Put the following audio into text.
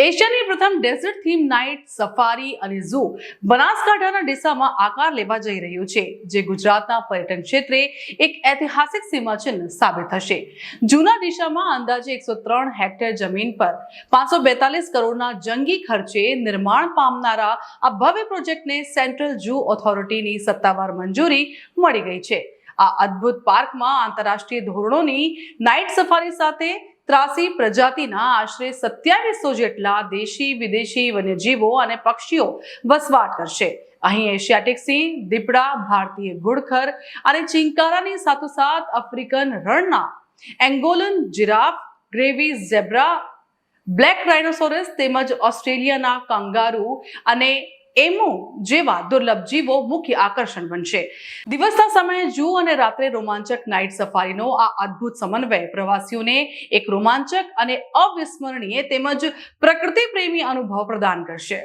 એશિયાની પ્રથમ dessert theme night safari અને ઝૂ બનાસકાંઠાના ડીસામાં આકાર લેવા જઈ રહ્યું છે, જે ગુજરાતના પર્યટન ક્ષેત્રે એક ઐતિહાસિક સીમાચિહ્ન સાબિત થશે. જૂના ડીસામાં અંદાજે 103 હેક્ટર જમીન પર 542 કરોડના જંગી ખર્ચે નિર્માણ પામનારા આ ભવ્ય પ્રોજેક્ટને સેન્ટ્રલ ઝૂ ઓથોરિટીની સત્તાવાર મંજૂરી મળી ગઈ છે. આ અદ્ભુત પાર્કમાં આંતરરાષ્ટ્રીય ધોરણોની નાઇટ સફારી સાથે 83 પ્રજાતિના આશરે 2700 જેટલા દેશી વિદેશી વન્યજીવો અને પક્ષીઓ વસવાટ કરશે. અહીં એશિયાટિક સિંહ, દીપડા, ભારતીય ઘુડખર અને ચિંકારાની સાથોસાથ આફ્રિકન રણના Angolan giraffe, Grevy zebra, black rhinoceros તેમજ ઓસ્ટ્રેલિયાના કંગારૂ અને એમુ જેવા દુર્લભ જીવો મુખ્ય આકર્ષણ બનશે. દિવસના સમયે ઝૂ અને રાત્રે રોમાંચક નાઇટ સફારીનો આ અદ્ભુત સમન્વય પ્રવાસીઓને એક રોમાંચક અને અવિસ્મરણીય તેમજ પ્રકૃતિ પ્રેમી અનુભવ પ્રદાન કરશે.